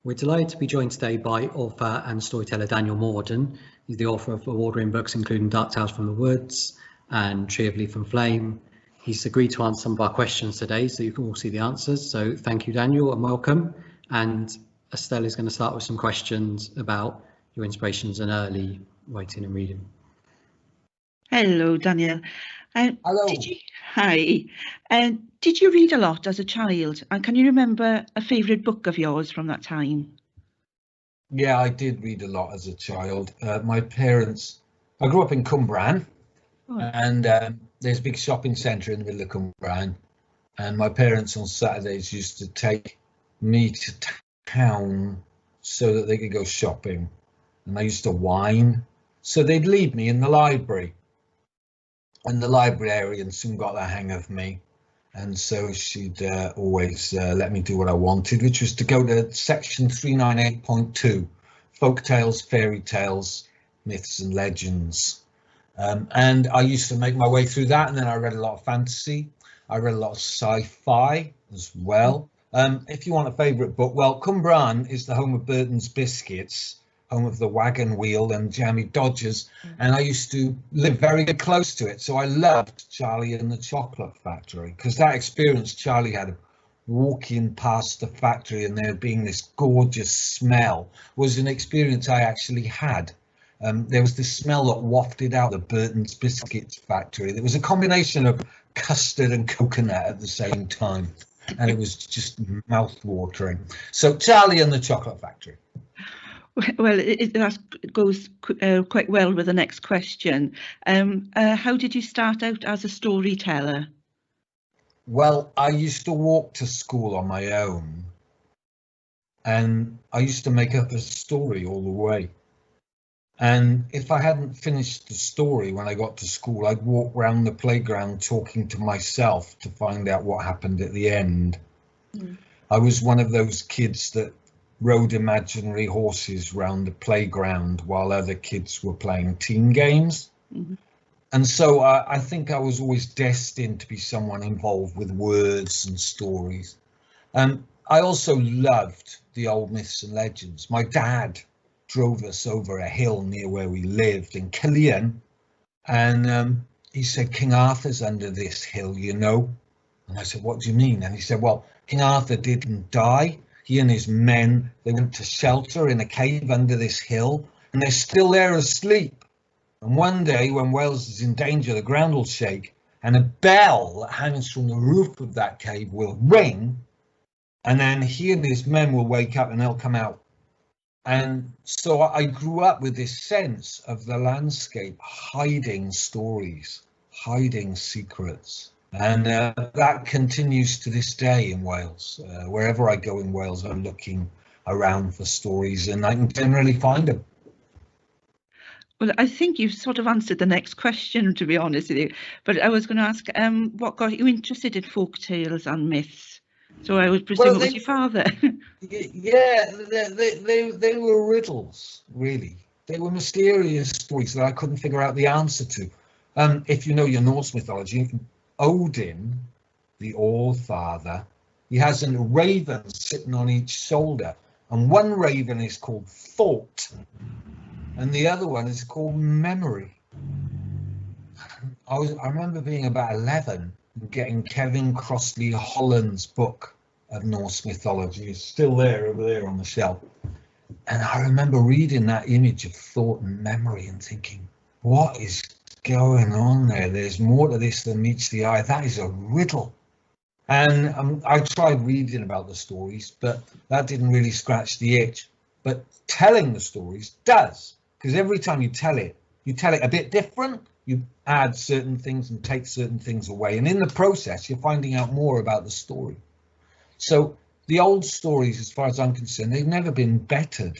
We're delighted to be joined today by author and storyteller Daniel Morden. He's the author of award-winning books including Dark Tales from the Woods and Tree of Leaf and Flame. He's agreed to answer some of our questions today, so you can all see the answers. So thank you, Daniel, and welcome. And Estelle is going to start with some questions about your inspirations in early writing and reading. Hello, Daniel. Hello. Hi. Did you read a lot as a child? And can you remember a favourite book of yours from that time? Yeah, I did read a lot as a child. My parents, I grew up in Cwmbran, and there's a big shopping centre in the middle of Cwmbran. And my parents on Saturdays used to take me to town so that they could go shopping. And I used to whine. So they'd leave me in the library. And the librarian soon got the hang of me. And so she'd always let me do what I wanted, which was to go to section 398.2, folk tales, fairy tales, myths and legends. And I used to make my way through that. And then I read a lot of fantasy. I read a lot of sci-fi as well. If you want a favourite book, well, Cwmbran is the home of Burton's Biscuits, home of the Wagon Wheel and Jammy Dodgers, and I used to live very close to it. So I loved Charlie and the Chocolate Factory, because that experience Charlie had walking past the factory and there being this gorgeous smell was an experience I actually had. There was this smell that wafted out of Burton's Biscuits factory. There was a combination of custard and coconut at the same time, and it was just mouth-watering. So Charlie and the Chocolate Factory. Well, that goes quite well with the next question. How did you start out as a storyteller? Well, I used to walk to school on my own, and I used to make up a story all the way. And if I hadn't finished the story when I got to school, I'd walk around the playground talking to myself to find out what happened at the end. I was one of those kids that rode imaginary horses round the playground while other kids were playing team games. And so I think I was always destined to be someone involved with words and stories. I also loved the old myths and legends. My dad drove us over a hill near where we lived in Cillian, and he said, King Arthur's under this hill, you know. And I said, what do you mean? And he said, well, King Arthur didn't die. He and his men, they went to shelter in a cave under this hill, and they're still there asleep. And one day when Wales is in danger, the ground will shake, and a bell that hangs from the roof of that cave will ring, and then he and his men will wake up and they'll come out. And so I grew up with this sense of the landscape hiding stories, hiding secrets. And that continues to this day in Wales. Wherever I go in Wales, I'm looking around for stories, and I can generally find them. Well, I think you've sort of answered the next question, to be honest with you. But I was going to ask, what got you interested in folk tales and myths? So I would presume it was your father. Yeah, they were riddles, really. They were mysterious stories that I couldn't figure out the answer to. If you know your Norse mythology, Odin, the All-Father, he has a raven sitting on each shoulder, and one raven is called Thought, and the other one is called Memory. I remember being about 11 and getting Kevin Crossley Holland's book of Norse mythology. It's still there over there on the shelf. And I remember reading that image of Thought and Memory and thinking, what is going on there? There's more to this than meets the eye. That is a riddle. And I tried reading about the stories, but that didn't really scratch the itch. But telling the stories does, because every time you tell it a bit different. You add certain things and take certain things away, and in the process you're finding out more about the story. So the old stories, as far as I'm concerned, they've never been bettered.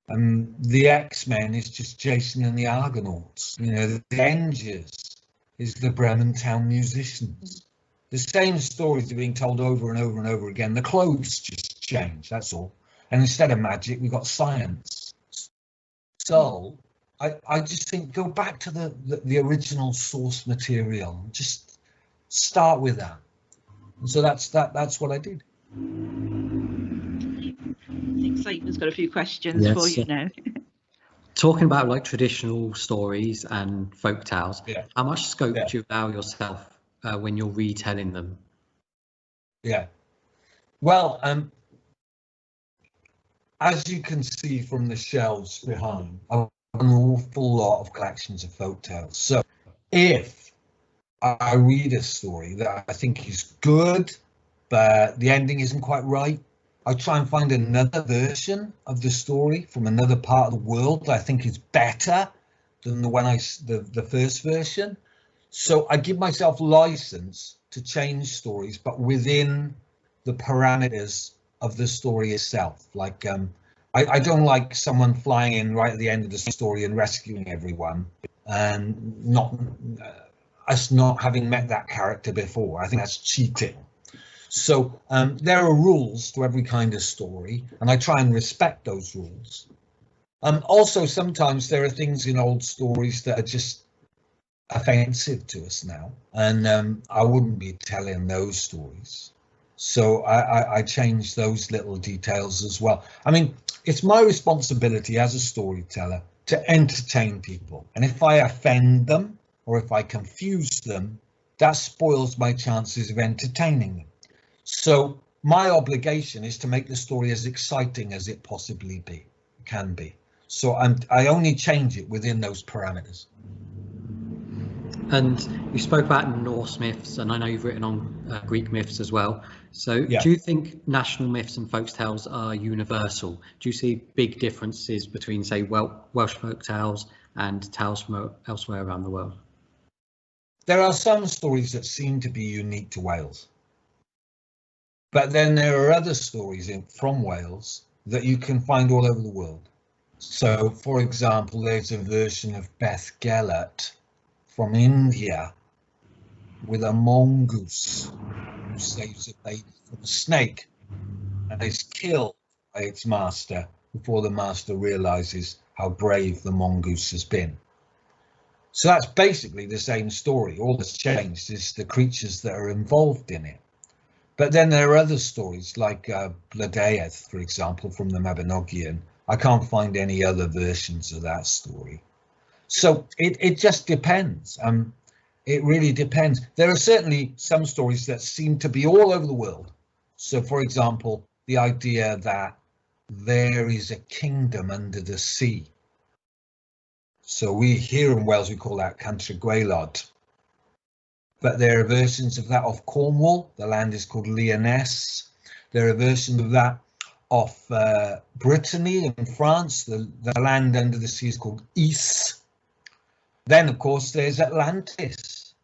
The X-Men is just Jason and the Argonauts. You know, the Avengers is the Bremen Town Musicians. The same stories are being told over and over and over again. The clothes just change, that's all. And instead of magic, we've got science. dull, I just think go back to the original source material. Just start with that. And so that's what I did. I think Simon's got a few questions for you now. Talking about like traditional stories and folk tales, how much scope do you allow yourself when you're retelling them? Yeah. Well, as you can see from the shelves behind, I've got an awful lot of collections of folk tales. So if I read a story that I think is good, but the ending isn't quite right, I try and find another version of the story from another part of the world that I think is better than the first version. So I give myself license to change stories, but within the parameters of the story itself. Like I don't like someone flying in right at the end of the story and rescuing everyone, and us not having met that character before. I think that's cheating. So there are rules to every kind of story, and I try and respect those rules. Also, sometimes there are things in old stories that are just offensive to us now, and I wouldn't be telling those stories. So I change those little details as well. I mean, it's my responsibility as a storyteller to entertain people, and if I offend them or if I confuse them, that spoils my chances of entertaining them. So my obligation is to make the story as exciting as it possibly can be. So I only change it within those parameters. And you spoke about Norse myths, and I know you've written on Greek myths as well. So do you think national myths and folk tales are universal? Do you see big differences between, say, Welsh folk tales and tales from elsewhere around the world? There are some stories that seem to be unique to Wales. But then there are other stories from Wales that you can find all over the world. So, for example, there's a version of Beth Gelert from India with a mongoose who saves a baby from a snake and is killed by its master before the master realizes how brave the mongoose has been. So that's basically the same story. All that's changed is the creatures that are involved in it. But then there are other stories like Blodeuwedd, for example, from the Mabinogion. I can't find any other versions of that story. So it just depends. It really depends. There are certainly some stories that seem to be all over the world. So, for example, the idea that there is a kingdom under the sea. So we here in Wales, we call that gywaith. But there are versions of that of Cornwall. The land is called Lyonesse. There are versions of that of Brittany in France. The land under the sea is called Ys. Then, of course, there's Atlantis,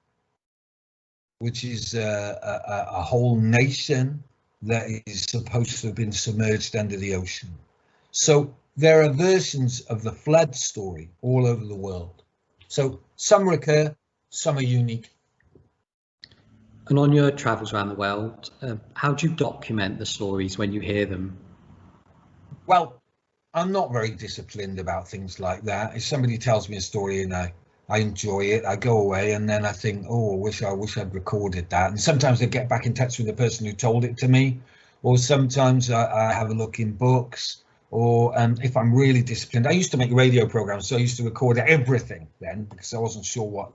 which is a whole nation that is supposed to have been submerged under the ocean. So there are versions of the flood story all over the world. So some recur, some are unique. And on your travels around the world, how do you document the stories when you hear them? Well, I'm not very disciplined about things like that. If somebody tells me a story and I enjoy it, I go away and then I think, oh, I wish I'd recorded that. And sometimes I get back in touch with the person who told it to me, or sometimes I have a look in books, or if I'm really disciplined. I used to make radio programs, so I used to record everything then because I wasn't sure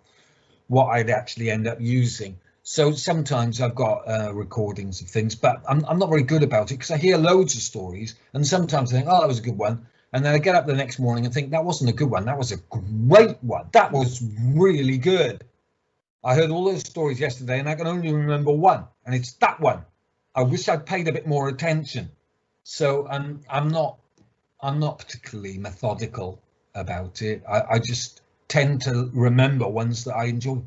what I'd actually end up using. So sometimes I've got recordings of things, but I'm not very good about it because I hear loads of stories and sometimes I think, oh, that was a good one. And then I get up the next morning and think that wasn't a good one. That was a great one. That was really good. I heard all those stories yesterday and I can only remember one, and it's that one. I wish I'd paid a bit more attention. So I'm not particularly methodical about it. I just tend to remember ones that I enjoy.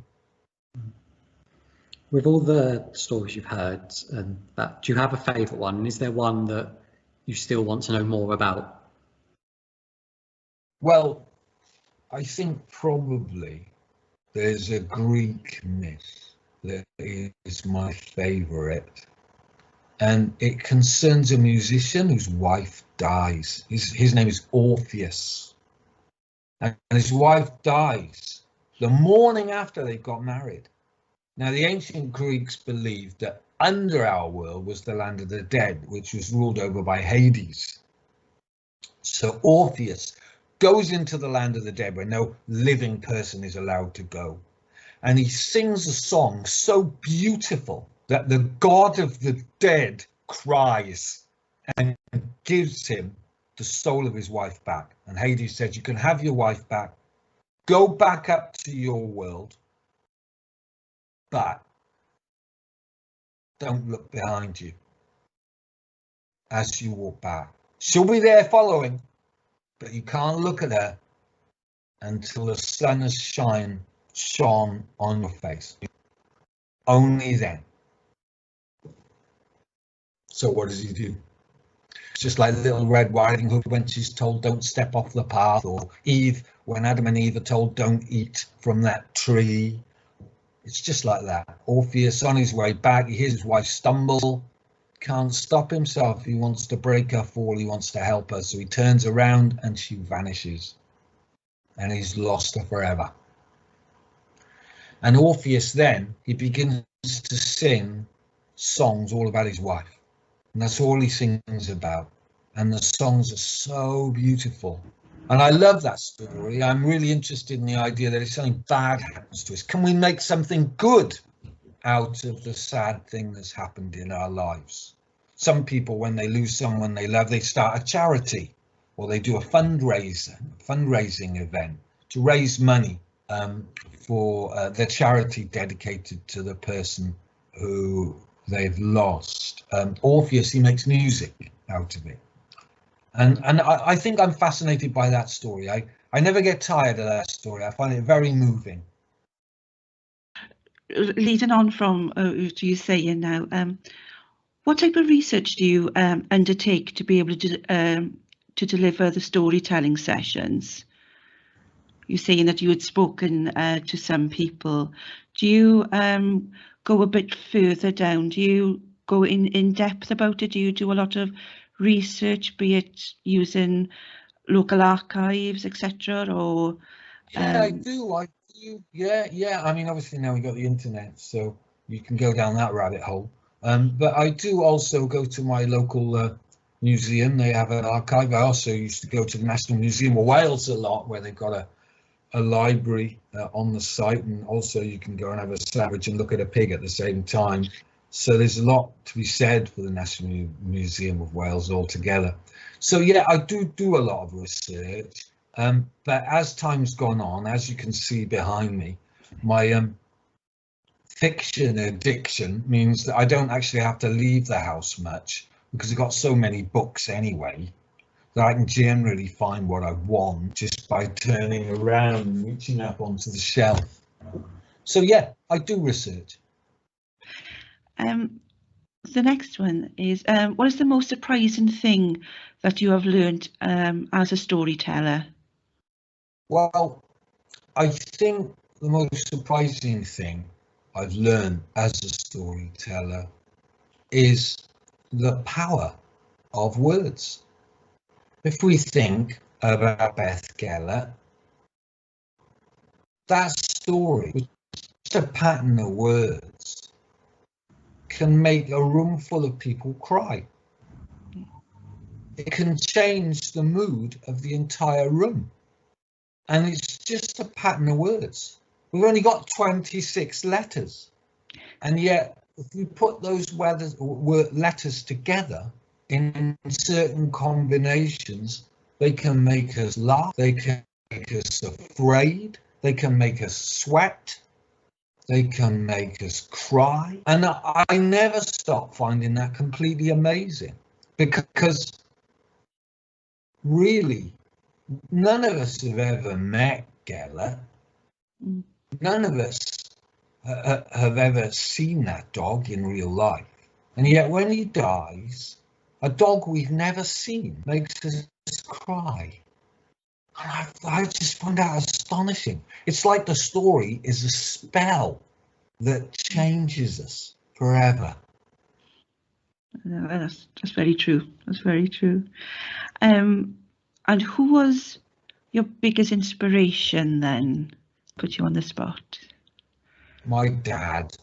With all the stories you've heard, do you have a favourite one? And is there one that you still want to know more about? Well, I think probably there's a Greek myth that is my favourite, and it concerns a musician whose wife dies. His name is Orpheus, and his wife dies the morning after they got married. Now, the ancient Greeks believed that under our world was the land of the dead, which was ruled over by Hades. So Orpheus goes into the land of the dead where no living person is allowed to go. And he sings a song so beautiful that the god of the dead cries and gives him the soul of his wife back. And Hades said, you can have your wife back, go back up to your world, but don't look behind you as you walk back. She'll be there following, but you can't look at her until the sun has shone on your face. Only then. So what does he do? It's just like Little Red Riding Hood when she's told don't step off the path, or Eve when Adam and Eve are told don't eat from that tree. It's just like that. Orpheus on his way back, he hears his wife stumble, can't stop himself. He wants to break her fall, he wants to help her, so he turns around and she vanishes. And he's lost her forever. And Orpheus then, he begins to sing songs all about his wife. And that's all he sings about. And the songs are so beautiful. And I love that story. I'm really interested in the idea that if something bad happens to us, can we make something good out of the sad thing that's happened in our lives? Some people, when they lose someone they love, they start a charity, or they do a fundraising event to raise money for the charity dedicated to the person who they've lost. Orpheus, he makes music out of it. And I think I'm fascinated by that story. I never get tired of that story. I find it very moving. Leading on from what you're saying now, what type of research do you undertake to be able to deliver the storytelling sessions? You're saying that you had spoken to some people. Do you go a bit further down? Do you go in depth about it? Do you do a lot of research, be it using local archives, etc.? Or yeah, I do. Yeah. I mean, obviously now we've got the internet, so you can go down that rabbit hole. But I do also go to my local museum. They have an archive. I also used to go to the National Museum of Wales a lot, where they've got a library on the site, and also you can go and have a sandwich and look at a pig at the same time. So there's a lot to be said for the National Museum of Wales altogether. So yeah, I do a lot of research, but as time's gone on, as you can see behind me, my fiction addiction means that I don't actually have to leave the house much, because I've got so many books anyway that I can generally find what I want just by turning around and reaching up onto the shelf. So yeah, I do research. The next one is, what is the most surprising thing that you have learned as a storyteller? Well, I think the most surprising thing I've learned as a storyteller is the power of words. If we think about Beth Geller, that story, with just a pattern of words, can make a room full of people cry. It can change the mood of the entire room. And it's just a pattern of words. We've only got 26 letters. And yet, if we put those letters together in certain combinations, they can make us laugh, they can make us afraid, they can make us sweat, they can make us cry. And I never stop finding that completely amazing, because really, none of us have ever met Geller. None of us have ever seen that dog in real life. And yet when he dies, a dog we've never seen makes us cry. And I just find that astonishing. It's like the story is a spell that changes us forever. That's very true. That's very true. And who was your biggest inspiration then? Put you on the spot. My dad,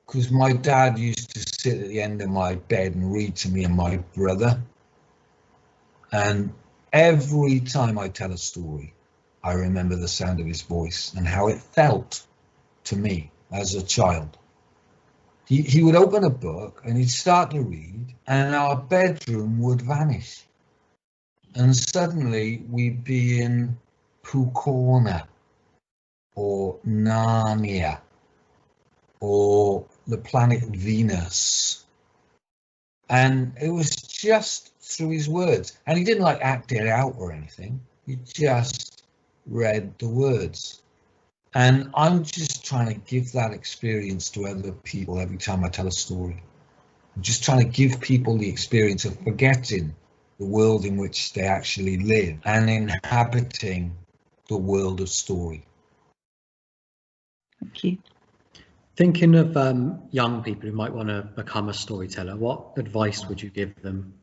because my dad used to sit at the end of my bed and read to me and my brother. And every time I tell a story, I remember the sound of his voice and how it felt to me as a child. He would open a book and he'd start to read, and our bedroom would vanish. And suddenly we'd be in Pucorna or Narnia or the planet Venus. And it was just through his words. And he didn't like act it out or anything. He just read the words. And I'm just trying to give that experience to other people every time I tell a story. I'm just trying to give people the experience of forgetting the world in which they actually live and inhabiting the world of story. Thank you. Thinking of young people who might want to become a storyteller, what advice would you give them?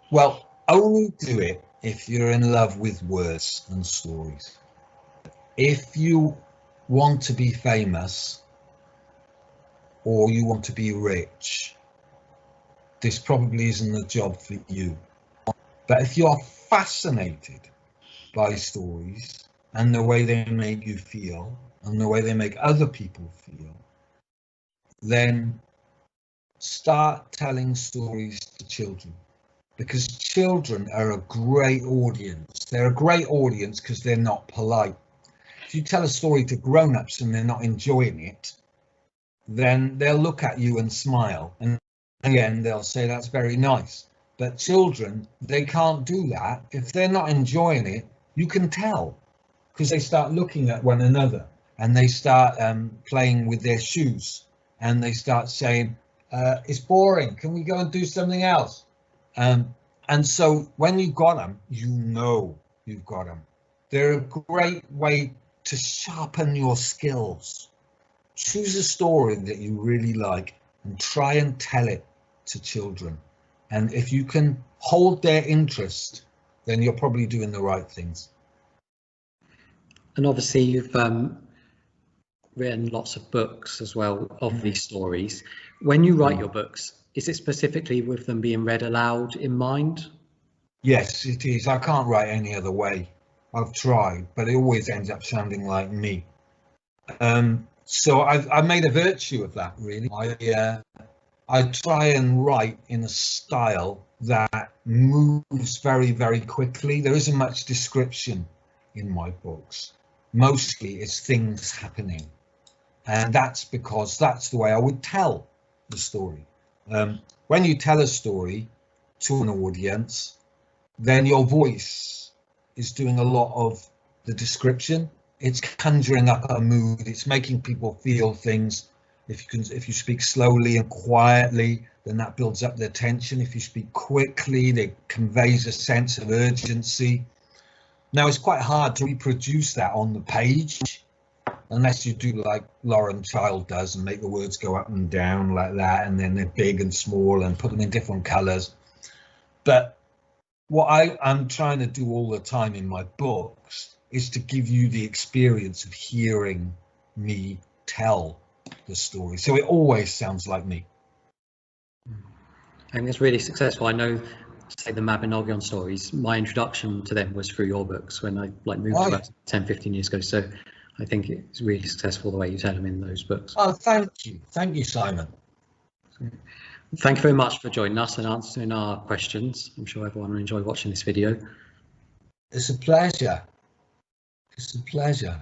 Well, only do it if you're in love with words and stories. If you want to be famous or you want to be rich, this probably isn't a job for you. But if you are fascinated by stories and the way they make you feel and the way they make other people feel, then start telling stories to children, because children are a great audience. They're a great audience because they're not polite. If you tell a story to grown-ups and they're not enjoying it, then they'll look at you and smile, and again they'll say that's very nice. But children, they can't do that. If they're not enjoying it, you can tell, because they start looking at one another and they start playing with their shoes and they start saying, it's boring, can we go and do something else? And so when you've got them, you know you've got them. They're a great way to sharpen your skills. Choose a story that you really like and try and tell it to children. And if you can hold their interest, then you're probably doing the right things. And obviously you've written lots of books as well of these stories. When you write your books, is it specifically with them being read aloud in mind? Yes, it is. I can't write any other way. I've tried, but it always ends up sounding like me. So I've made a virtue of that, really. I try and write in a style that moves very, very quickly. There isn't much description in my books. Mostly it's things happening. And that's because that's the way I would tell the story. When you tell a story to an audience, then your voice is doing a lot of the description. It's conjuring up a mood. It's making people feel things. If you speak slowly and quietly, then that builds up their tension. If you speak quickly, it conveys a sense of urgency. Now, it's quite hard to reproduce that on the page, unless you do like Lauren Child does and make the words go up and down like that, and then they're big and small and put them in different colours. But what I'm trying to do all the time in my books is to give you the experience of hearing me tell the story. So it always sounds like me. I think it's really successful. I know, say the Mabinogion stories, my introduction to them was through your books when I moved about 10, 15 years ago. So I think it's really successful the way you tell them in those books. Oh, thank you. Thank you, Simon. Thank you very much for joining us and answering our questions. I'm sure everyone will enjoy watching this video. It's a pleasure. It's a pleasure.